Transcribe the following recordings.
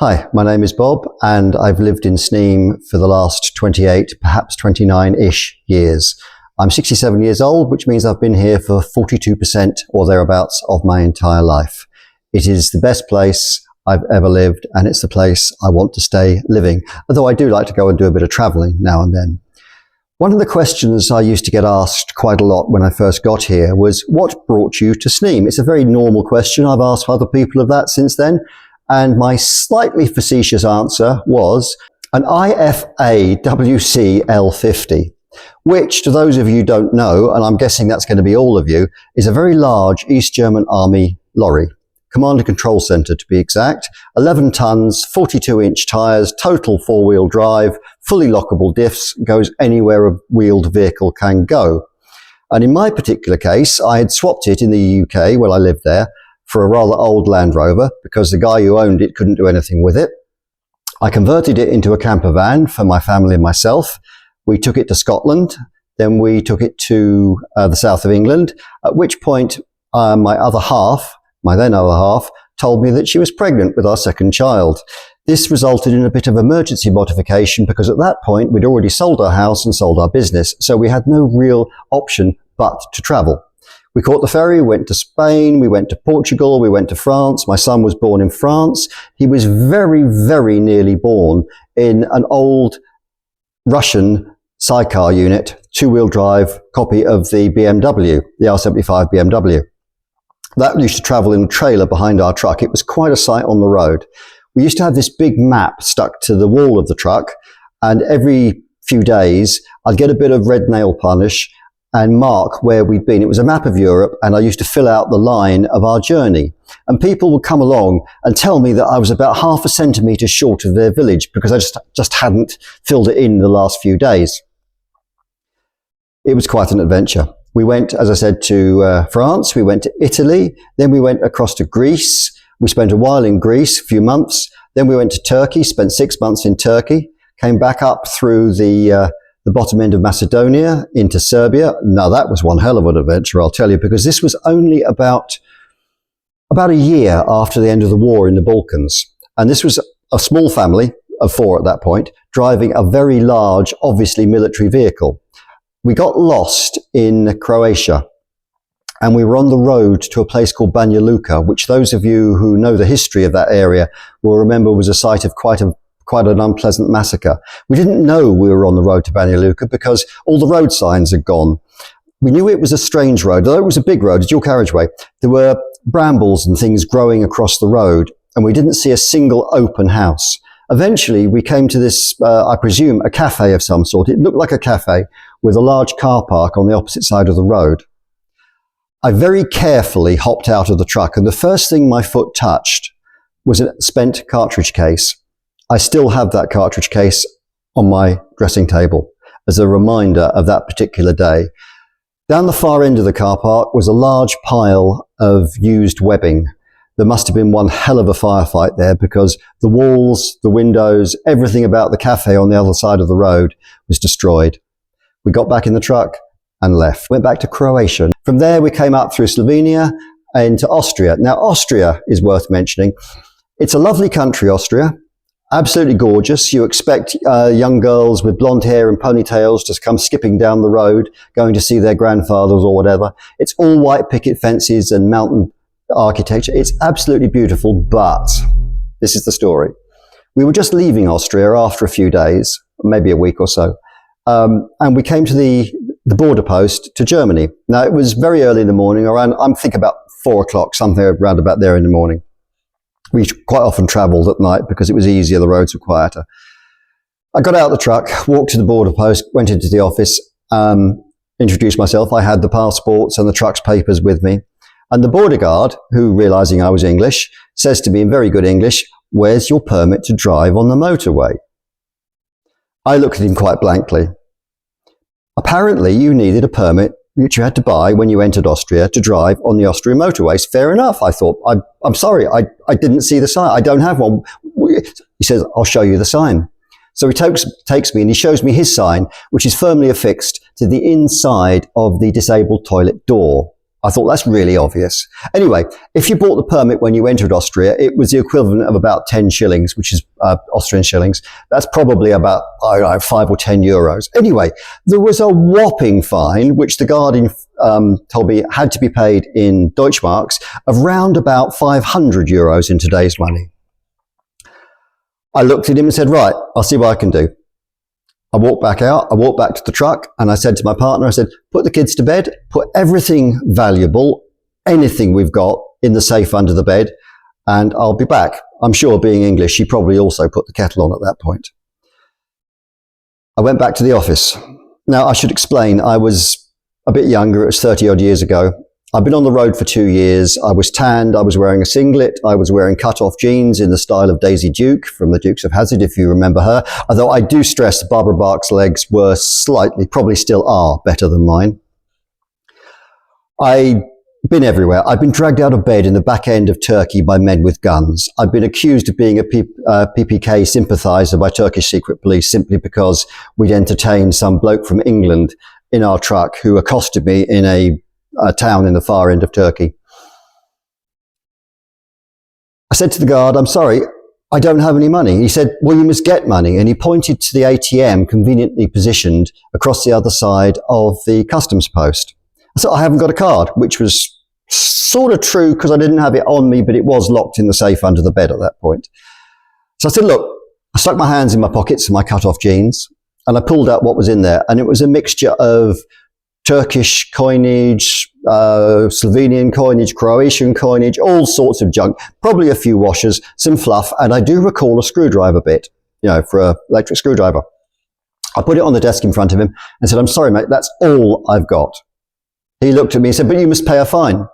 Hi, my name is Bob and I've lived in Sneem for the last 28, perhaps 29-ish years. I'm 67 years old, which means I've been here for 42% or thereabouts of my entire life. It is the best place I've ever lived and it's the place I want to stay living, although I do like to go and do a bit of travelling now and then. One of the questions I used to get asked quite a lot when I first got here was, what brought you to Sneem? It's a very normal question. I've asked other people of that since then. And my slightly facetious answer was an IFA WC-L50, which, to those of you who don't know, and I'm guessing that's going to be all of you, is a very large East German Army lorry. Command and Control Center to be exact, 11 tons, 42-inch tyres, total four-wheel drive, fully lockable diffs, goes anywhere a wheeled vehicle can go. And in my particular case, I had swapped it in the UK, when I lived there, for a rather old Land Rover because the guy who owned it couldn't do anything with it. I converted it into a camper van for my family and myself. We took it to Scotland, then we took it to the south of England, at which point my then other half, told me that she was pregnant with our second child. This resulted in a bit of emergency modification because at that point we'd already sold our house and sold our business, so we had no real option but to travel. We caught the ferry, went to Spain, we went to Portugal, we went to France. My son was born in France. He was very, very nearly born in an old Russian sidecar unit, two-wheel drive copy of the BMW, the R75 BMW. That used to travel in a trailer behind our truck. It was quite a sight on the road. We used to have this big map stuck to the wall of the truck, and every few days I'd get a bit of red nail polish and mark where we'd been. It was a map of Europe, and I used to fill out the line of our journey. And people would come along and tell me that I was about half a centimetre short of their village because I just hadn't filled it in the last few days. It was quite an adventure. We went, as I said, to France, we went to Italy, then we went across to Greece. We spent a while in Greece, a few months. Then we went to Turkey, spent 6 months in Turkey, came back up through the bottom end of Macedonia into Serbia. Now that was one hell of an adventure, I'll tell you, because this was only about a year after the end of the war in the Balkans. And this was a small family of 4 at that point, driving a very large, obviously military vehicle. We got lost in Croatia and we were on the road to a place called Banja Luka, which those of you who know the history of that area will remember was a site of quite an unpleasant massacre. We didn't know we were on the road to Banja Luka because all the road signs had gone. We knew it was a strange road, although it was a big road, a dual carriageway. There were brambles and things growing across the road, and we didn't see a single open house. Eventually, we came to this, I presume, a cafe of some sort. It looked like a cafe with a large car park on the opposite side of the road. I very carefully hopped out of the truck, and the first thing my foot touched was a spent cartridge case. I still have that cartridge case on my dressing table as a reminder of that particular day. Down the far end of the car park was a large pile of used webbing. There must have been one hell of a firefight there because the walls, the windows, everything about the cafe on the other side of the road was destroyed. We got back in the truck and left. Went back to Croatia. From there we came up through Slovenia into Austria. Now Austria is worth mentioning. It's a lovely country, Austria. Absolutely gorgeous. You expect young girls with blonde hair and ponytails just come skipping down the road, going to see their grandfathers or whatever. It's all white picket fences and mountain architecture. It's absolutely beautiful, but this is the story. We were just leaving Austria after a few days, maybe a week or so, and we came to the border post to Germany. Now, it was very early in the morning, around, I'm thinking about 4 o'clock, something around about there in the morning. We quite often travelled at night because it was easier, the roads were quieter. I got out of the truck, walked to the border post, went into the office, introduced myself. I had the passports and the truck's papers with me. And the border guard, who, realising I was English, says to me in very good English, "Where's your permit to drive on the motorway?" I looked at him quite blankly. Apparently, you needed a permit which you had to buy when you entered Austria to drive on the Austrian motorways. Fair enough, I thought. I'm sorry, I didn't see the sign. I don't have one. He says, "I'll show you the sign." So he takes me and he shows me his sign, which is firmly affixed to the inside of the disabled toilet door I thought that's really obvious. Anyway, if you bought the permit when you entered Austria, it was the equivalent of about 10 shillings, which is Austrian shillings. That's probably about, I don't know, 5 or 10 euros. Anyway, there was a whopping fine, which the guard told me had to be paid in Deutschmarks, of round about 500 euros in today's money. I looked at him and said, right, I'll see what I can do. I walked back out, I walked back to the truck, and I said to my partner, I said, put the kids to bed, put everything valuable, anything we've got, in the safe under the bed, and I'll be back. I'm sure, being English, she probably also put the kettle on at that point. I went back to the office. Now, I should explain, I was a bit younger, it was 30 odd years ago. I've been on the road for 2 years. I was tanned, I was wearing a singlet, I was wearing cut-off jeans in the style of Daisy Duke from the Dukes of Hazzard, if you remember her. Although I do stress Barbara Bach's legs were slightly, probably still are, better than mine. I've been everywhere. I've been dragged out of bed in the back end of Turkey by men with guns. I've been accused of being a PPK sympathiser by Turkish secret police simply because we'd entertained some bloke from England in our truck who accosted me in a town in the far end of Turkey. I said to the guard, I'm sorry, I don't have any money. He said, well, you must get money. And he pointed to the ATM conveniently positioned across the other side of the customs post. I said, I haven't got a card, which was sort of true because I didn't have it on me, but it was locked in the safe under the bed at that point. So I said, look, I stuck my hands in my pockets of my cut-off jeans and I pulled out what was in there. And it was a mixture of Turkish coinage, Slovenian coinage, Croatian coinage, all sorts of junk, probably a few washers, some fluff, and I do recall a screwdriver bit, for an electric screwdriver. I put it on the desk in front of him and said, I'm sorry, mate, that's all I've got. He looked at me and said, but you must pay a fine.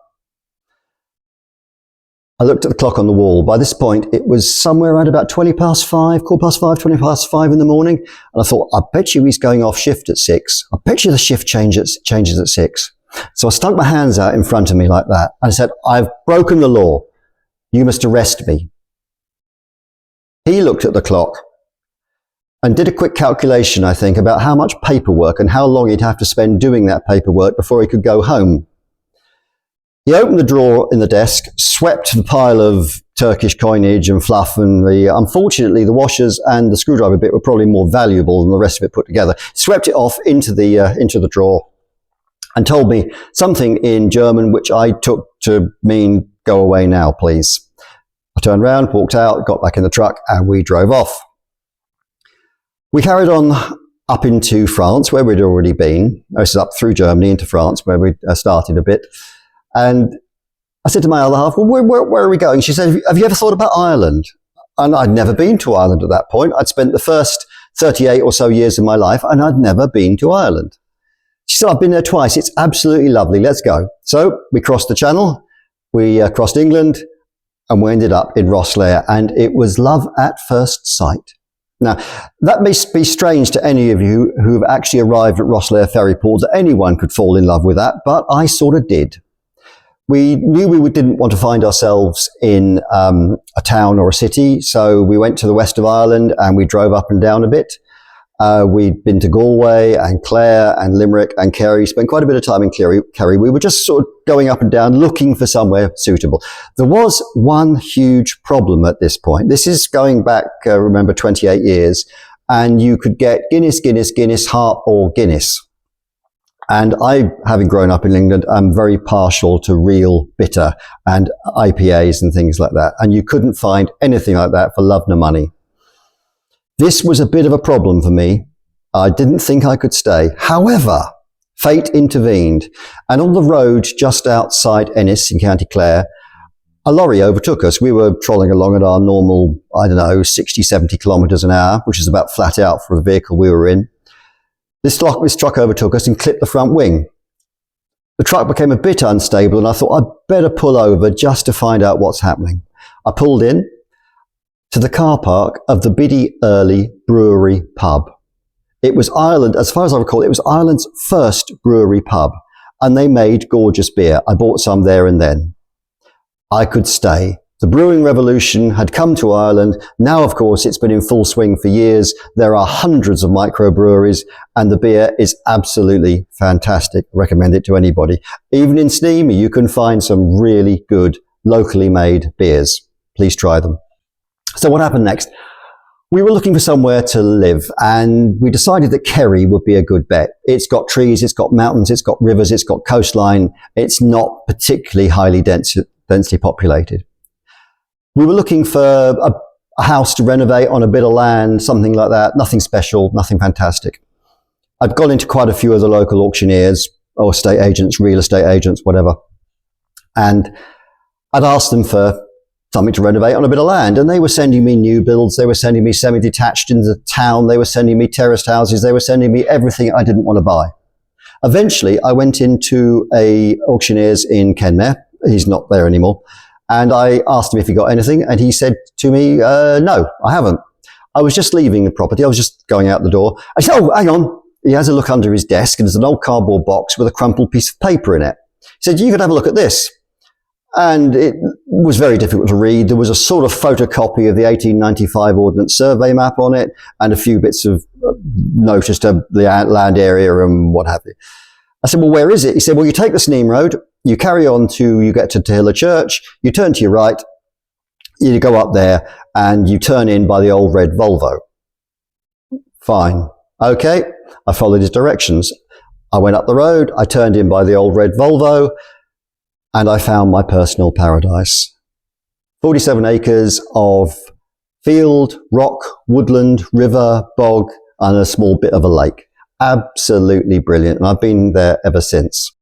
I looked at the clock on the wall. By this point, it was somewhere around about 20 past 5 in the morning. And I thought, I bet you he's going off shift at 6. I bet you the shift changes at 6. So I stuck my hands out in front of me like that. And I said, I've broken the law. You must arrest me. He looked at the clock and did a quick calculation, I think, about how much paperwork and how long he'd have to spend doing that paperwork before he could go home. He opened the drawer in the desk, swept the pile of Turkish coinage and fluff, and unfortunately the washers and the screwdriver bit were probably more valuable than the rest of it put together. Swept it off into the drawer and told me something in German which I took to mean, go away now, please. I turned around, walked out, got back in the truck, and we drove off. We carried on up into France, where we'd already been. This is up through Germany into France, where we started a bit. And I said to my other half, well, where are we going? She said, have you ever thought about Ireland? And I'd never been to Ireland at that point. I'd spent the first 38 or so years of my life, and I'd never been to Ireland. She said, I've been there twice. It's absolutely lovely. Let's go. So we crossed the Channel, we crossed England, and we ended up in Rosslare, and it was love at first sight. Now, that may be strange to any of you who have actually arrived at Rosslare Ferry Port, that anyone could fall in love with that, but I sort of did. We knew we didn't want to find ourselves in a town or a city, so we went to the west of Ireland and we drove up and down a bit. We'd been to Galway and Clare and Limerick and Kerry, spent quite a bit of time in Kerry. We were just sort of going up and down, looking for somewhere suitable. There was one huge problem at this point. This is going back, remember, 28 years, and you could get Guinness, Hart or Guinness. And I, having grown up in England, I'm very partial to real bitter and IPAs and things like that. And you couldn't find anything like that for love nor money. This was a bit of a problem for me. I didn't think I could stay. However, fate intervened. And on the road just outside Ennis in County Clare, a lorry overtook us. We were trolling along at our normal, 60, 70 kilometres an hour, which is about flat out for the vehicle we were in. This truck overtook us and clipped the front wing. The truck became a bit unstable and I thought I'd better pull over just to find out what's happening. I pulled in to the car park of the Biddy Early Brewery pub. It was Ireland, as far as I recall, it was Ireland's first brewery pub, and they made gorgeous beer. I bought some there and then. I could stay. The brewing revolution had come to Ireland. Now, of course, it's been in full swing for years. There are hundreds of microbreweries and the beer is absolutely fantastic. I recommend it to anybody. Even in Sneem, you can find some really good locally made beers. Please try them. So what happened next? We were looking for somewhere to live and we decided that Kerry would be a good bet. It's got trees, it's got mountains, it's got rivers, it's got coastline. It's not particularly highly densely populated. We were looking for a house to renovate on a bit of land, something like that. Nothing special, nothing fantastic. I'd gone into quite a few of the local auctioneers or estate agents, real estate agents, whatever. And I'd asked them for something to renovate on a bit of land. And they were sending me new builds. They were sending me semi-detached in the town. They were sending me terraced houses. They were sending me everything I didn't want to buy. Eventually, I went into a auctioneer's in Kenmare. He's not there anymore. And I asked him if he got anything, and he said to me, no, I haven't. I was just leaving the property. I was just going out the door. I said, oh, hang on. He has a look under his desk, and there's an old cardboard box with a crumpled piece of paper in it. He said, you could have a look at this. And it was very difficult to read. There was a sort of photocopy of the 1895 Ordnance Survey map on it, and a few bits of notice to the land area and what have you. I said, well, where is it? He said, well, you take the Sneem Road, you carry on you get to Tehilla Church, you turn to your right, you go up there, and you turn in by the old red Volvo. Fine. Okay. I followed his directions. I went up the road, I turned in by the old red Volvo, and I found my personal paradise. 47 acres of field, rock, woodland, river, bog, and a small bit of a lake. Absolutely brilliant. And I've been there ever since.